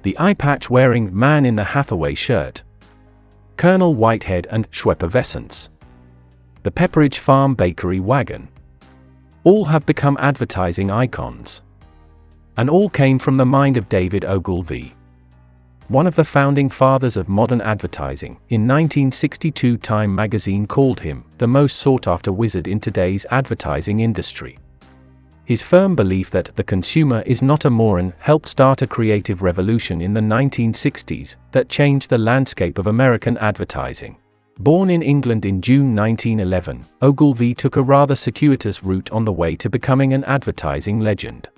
The eye-patch-wearing man in the Hathaway shirt, Colonel Whitehead and Schweppervescence, the Pepperidge Farm bakery wagon. All have become advertising icons. And all came from the mind of David Ogilvy, one of the founding fathers of modern advertising. In 1962, Time magazine called him the most sought-after wizard in today's advertising industry. His firm belief that the consumer is not a moron helped start a creative revolution in the 1960s that changed the landscape of American advertising. Born in England in June 1911, Ogilvy took a rather circuitous route on the way to becoming an advertising legend.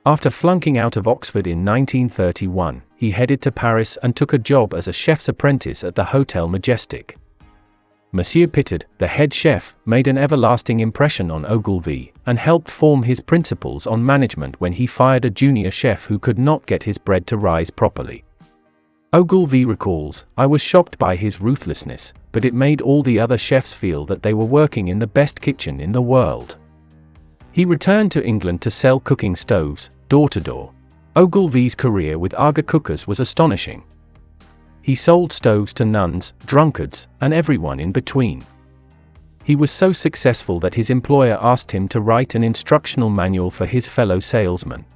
After flunking out of Oxford in 1931, he headed to Paris and took a job as a chef's apprentice at the Hotel Majestic. Monsieur Pittard, the head chef, made an everlasting impression on Ogilvy, and helped form his principles on management when he fired a junior chef who could not get his bread to rise properly. Ogilvy recalls, "I was shocked by his ruthlessness, but it made all the other chefs feel that they were working in the best kitchen in the world." He returned to England to sell cooking stoves, door to door. Ogilvy's career with Aga cookers was astonishing. He sold stoves to nuns, drunkards, and everyone in between. He was so successful that his employer asked him to write an instructional manual for his fellow salesmen.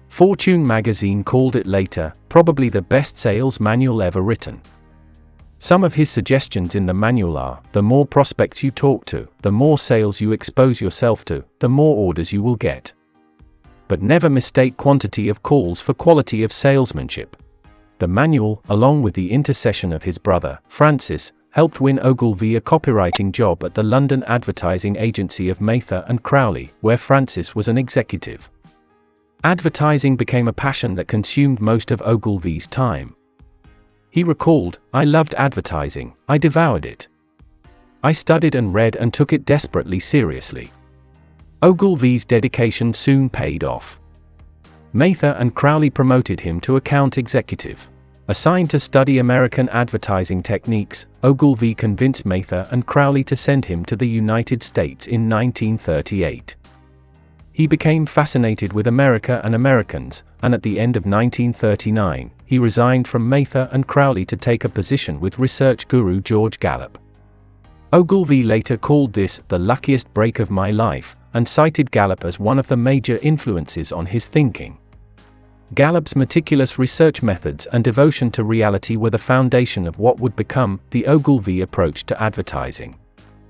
Fortune magazine called it later, probably the best sales manual ever written. Some of his suggestions in the manual are: the more prospects you talk to, the more sales you expose yourself to, the more orders you will get. But never mistake quantity of calls for quality of salesmanship. The manual, along with the intercession of his brother, Francis, helped win Ogilvy a copywriting job at the London advertising agency of Mather and Crowley, where Francis was an executive. Advertising became a passion that consumed most of Ogilvy's time. He recalled, "I loved advertising, I devoured it. I studied and read and took it desperately seriously." Ogilvy's dedication soon paid off. Mather and Crowley promoted him to account executive. Assigned to study American advertising techniques, Ogilvy convinced Mather and Crowley to send him to the United States in 1938. He became fascinated with America and Americans, and at the end of 1939, he resigned from Mather and Crowley to take a position with research guru George Gallup. Ogilvy later called this the luckiest break of my life, and cited Gallup as one of the major influences on his thinking. Gallup's meticulous research methods and devotion to reality were the foundation of what would become the Ogilvy approach to advertising.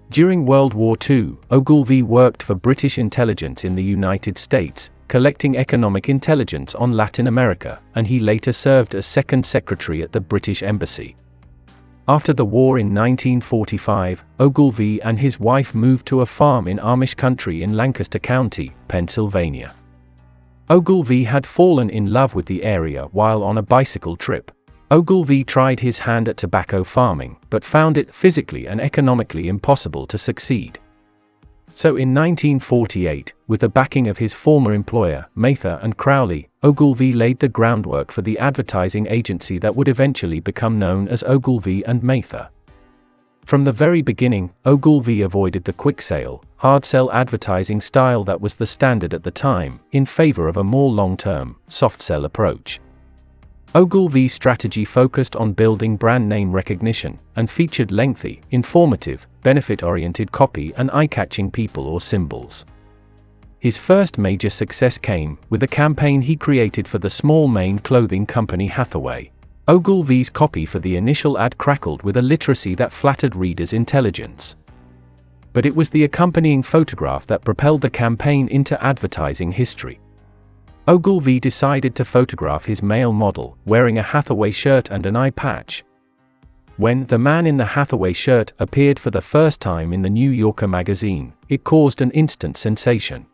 During World War II, Ogilvy worked for British intelligence in the United States, collecting economic intelligence on Latin America, and he later served as second secretary at the British Embassy. After the war in 1945, Ogilvy and his wife moved to a farm in Amish country in Lancaster County, Pennsylvania. Ogilvy had fallen in love with the area while on a bicycle trip. Ogilvy tried his hand at tobacco farming, but found it physically and economically impossible to succeed. So in 1948, with the backing of his former employer, Mather and Crowley, Ogilvy laid the groundwork for the advertising agency that would eventually become known as Ogilvy and Mather. From the very beginning, Ogilvy avoided the quick sale, hard sell advertising style that was the standard at the time, in favor of a more long-term, soft sell approach. Ogilvy's strategy focused on building brand name recognition, and featured lengthy, informative, benefit-oriented copy and eye-catching people or symbols. His first major success came with a campaign he created for the small Maine clothing company Hathaway. Ogilvy's copy for the initial ad crackled with a literacy that flattered readers' intelligence. But it was the accompanying photograph that propelled the campaign into advertising history. Ogilvy decided to photograph his male model, wearing a Hathaway shirt and an eye patch. When the man in the Hathaway shirt appeared for the first time in the New Yorker magazine, it caused an instant sensation.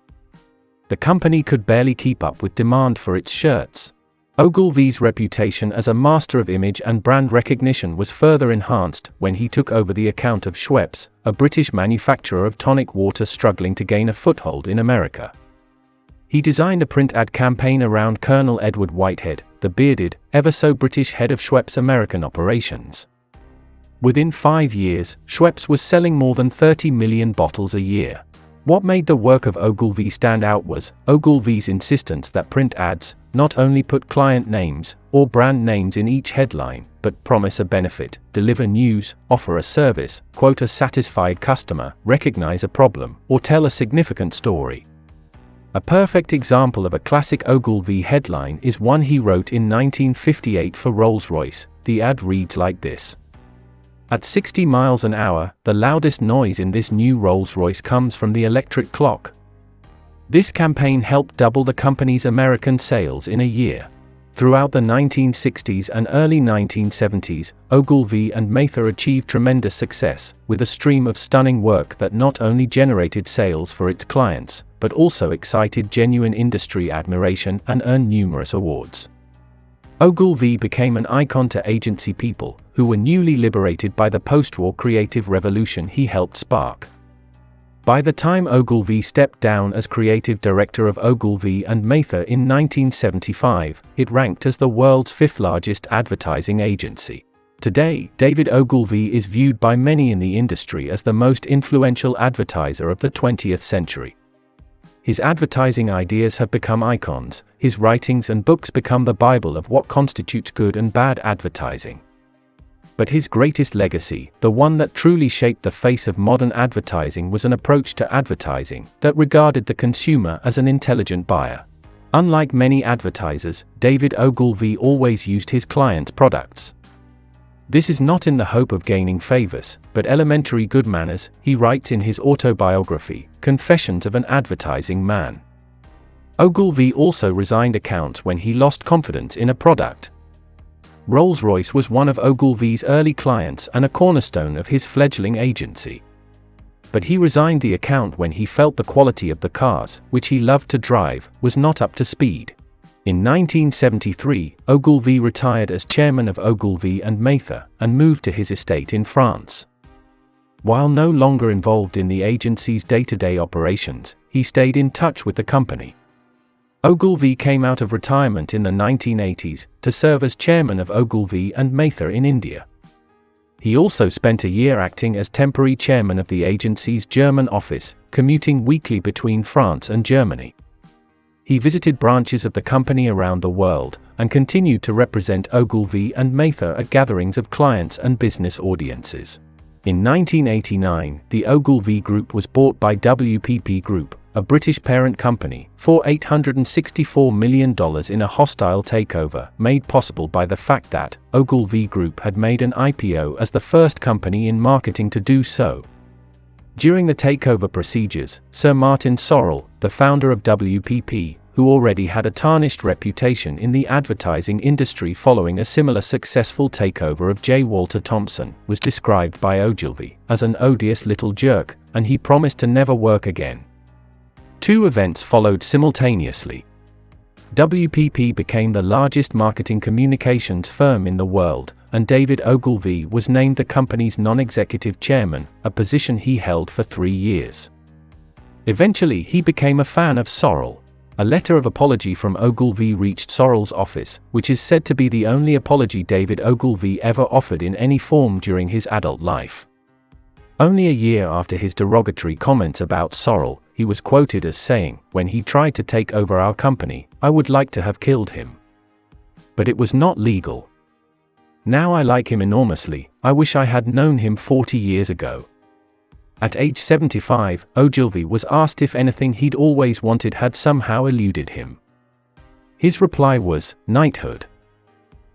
The company could barely keep up with demand for its shirts. Ogilvy's reputation as a master of image and brand recognition was further enhanced when he took over the account of Schweppes, a British manufacturer of tonic water struggling to gain a foothold in America. He designed a print ad campaign around Colonel Edward Whitehead, the bearded, ever-so-British head of Schweppes American operations. Within 5 years, Schweppes was selling more than 30 million bottles a year. What made the work of Ogilvy stand out was Ogilvy's insistence that print ads not only put client names or brand names in each headline, but promise a benefit, deliver news, offer a service, quote a satisfied customer, recognize a problem, or tell a significant story. A perfect example of a classic Ogilvy headline is one he wrote in 1958 for Rolls-Royce. The ad reads like this: "At 60 miles an hour, the loudest noise in this new Rolls-Royce comes from the electric clock." This campaign helped double the company's American sales in a year. Throughout the 1960s and early 1970s, Ogilvy and Mather achieved tremendous success, with a stream of stunning work that not only generated sales for its clients, but also excited genuine industry admiration and earned numerous awards. Ogilvy became an icon to agency people, who were newly liberated by the post-war creative revolution he helped spark. By the time Ogilvy stepped down as creative director of Ogilvy and Mather in 1975, it ranked as the world's fifth largest advertising agency. Today, David Ogilvy is viewed by many in the industry as the most influential advertiser of the 20th century. His advertising ideas have become icons, his writings and books become the Bible of what constitutes good and bad advertising. But his greatest legacy, the one that truly shaped the face of modern advertising, was an approach to advertising that regarded the consumer as an intelligent buyer. Unlike many advertisers, David Ogilvy always used his clients' products. This is not in the hope of gaining favors, but elementary good manners, he writes in his autobiography, Confessions of an Advertising Man. Ogilvy also resigned accounts when he lost confidence in a product. Rolls-Royce was one of Ogilvy's early clients and a cornerstone of his fledgling agency. But he resigned the account when he felt the quality of the cars, which he loved to drive, was not up to speed. In 1973, Ogilvy retired as chairman of Ogilvy and Mather, and moved to his estate in France. While no longer involved in the agency's day-to-day operations, he stayed in touch with the company. Ogilvy came out of retirement in the 1980s to serve as chairman of Ogilvy and Mather in India. He also spent a year acting as temporary chairman of the agency's German office, commuting weekly between France and Germany. He visited branches of the company around the world, and continued to represent Ogilvy and Mather at gatherings of clients and business audiences. In 1989, the Ogilvy Group was bought by WPP Group, a British parent company, for $864 million in a hostile takeover, made possible by the fact that Ogilvy Group had made an IPO as the first company in marketing to do so. During the takeover procedures, Sir Martin Sorrell, the founder of WPP, who already had a tarnished reputation in the advertising industry following a similar successful takeover of J. Walter Thompson, was described by Ogilvy as an odious little jerk, and he promised to never work again. Two events followed simultaneously. WPP became the largest marketing communications firm in the world, and David Ogilvy was named the company's non-executive chairman, a position he held for 3 years. Eventually he became a fan of Sorrell. A letter of apology from Ogilvy reached Sorrell's office, which is said to be the only apology David Ogilvy ever offered in any form during his adult life. Only a year after his derogatory comments about Sorrell, he was quoted as saying, "When he tried to take over our company, I would like to have killed him. But it was not legal. Now I like him enormously, I wish I had known him 40 years ago." At age 75, Ogilvy was asked if anything he'd always wanted had somehow eluded him. His reply was, "Knighthood.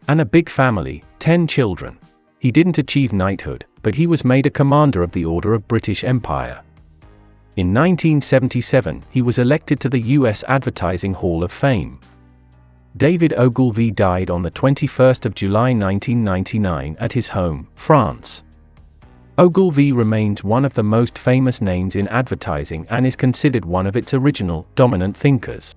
And a big family, 10 children." He didn't achieve knighthood, but he was made a commander of the Order of British Empire. In 1977, he was elected to the US Advertising Hall of Fame. David Ogilvy died on the 21st of July 1999 at his home, France. Ogilvy remains one of the most famous names in advertising and is considered one of its original, dominant thinkers.